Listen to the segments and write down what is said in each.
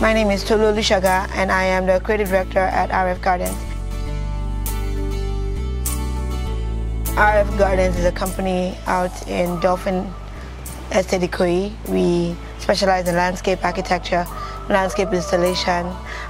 My name is Tolu Olushoga and I am the creative director at RF Gardens. RF Gardens is a company out in Dolphin Estate Ikoyi. We specialize in landscape architecture, landscape installation,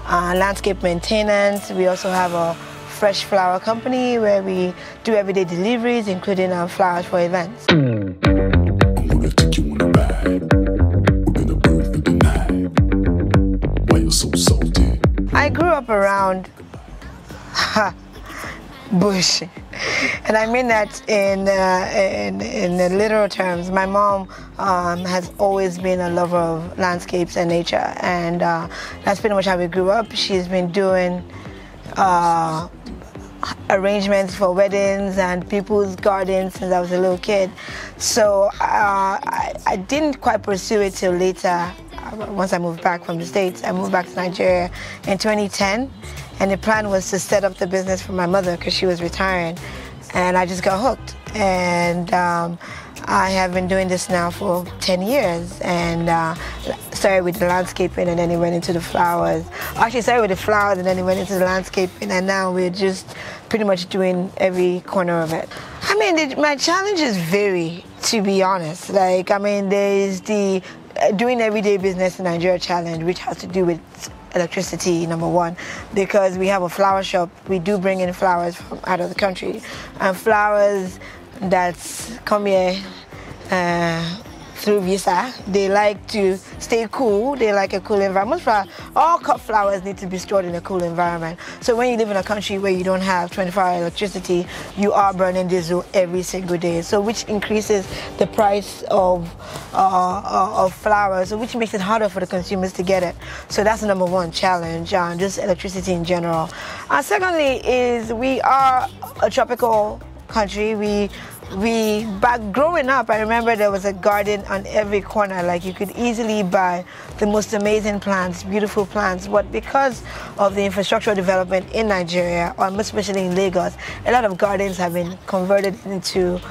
landscape maintenance. We also have a fresh flower company where we do everyday deliveries, including flowers for events. I'm gonna take you on a ride. We're gonna burn through the night. Why you so salty? I grew up around bush, and I mean that in the literal terms. My mom has always been a lover of landscapes and nature, and that's pretty much how we grew up. She's been doing arrangements for weddings and people's gardens since I was a little kid. So I didn't quite pursue it till later. Once I moved back from the States, I moved back to Nigeria in 2010, and the plan was to set up the business for my mother because she was retiring, and I just got hooked. And I have been doing this now for 10 years, and started with the landscaping, and then it went into the flowers. Actually started with the flowers and then it went into the landscaping, and now we're just pretty much doing every corner of it. I mean, my challenges vary, to be honest. Like, I mean, there's the doing everyday business in Nigeria challenge, which has to do with electricity, number one, because we have a flower shop. We do bring in flowers from out of the country, and flowers that come here through visa, they like to stay cool. They like a cool environment. All cut flowers need to be stored in a cool environment. So when you live in a country where you don't have 24-hour electricity, you are burning diesel every single day. So which increases the price of flowers, so which makes it harder for the consumers to get it. So that's the number one challenge, just electricity in general. And secondly is we are a tropical country. Back growing up, I remember there was a garden on every corner. Like, you could easily buy the most amazing plants, beautiful plants, but because of the infrastructural development in Nigeria, or especially in Lagos, a lot of gardens have been converted into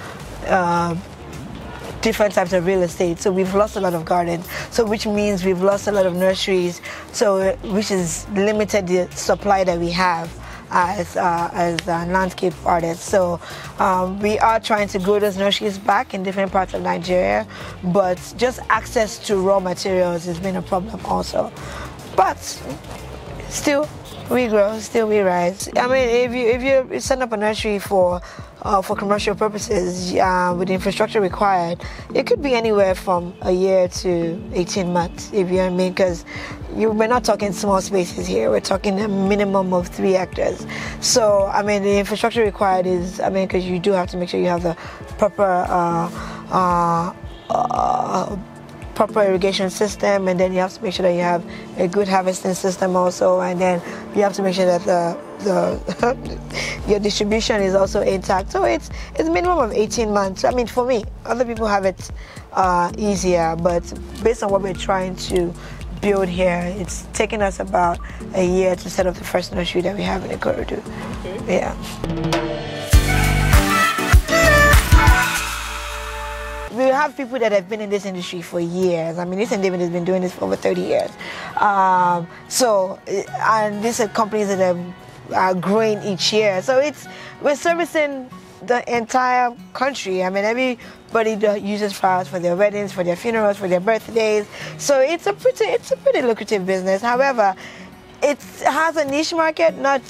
different types of real estate. So we've lost a lot of gardens, so which means we've lost a lot of nurseries, so which has limited the supply that we have as landscape artists. So we are trying to grow those nurseries back in different parts of Nigeria, but just access to raw materials has been a problem also. But still we grow, still we rise. I mean, if you set up a nursery for commercial purposes with the infrastructure required, it could be anywhere from a year to 18 months, if you know what I mean, because we're not talking small spaces here. We're talking a minimum of 3 hectares. So, I mean, the infrastructure required is, I mean, because you do have to make sure you have the proper irrigation system, and then you have to make sure that you have a good harvesting system also, and then you have to make sure that your distribution is also intact. So it's a minimum of 18 months. I mean, for me, other people have it easier, but based on what we're trying to build here, it's taken us about a year to set up the first nursery that we have in Ikorodu. Okay. Yeah. We have people that have been in this industry for years. I mean, this David has been doing this for over 30 years. And these are companies that are growing each year. So we're servicing the entire country. I mean, everybody uses flowers for their weddings, for their funerals, for their birthdays. So it's a pretty lucrative business. However, it has a niche market. Not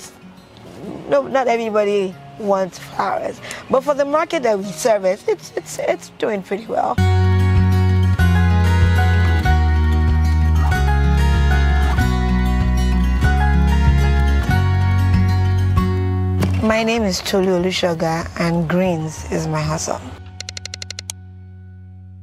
everybody wants flowers, but for the market that we service, it's doing pretty well. My name is Tolu Olushoga, and greens is my hustle.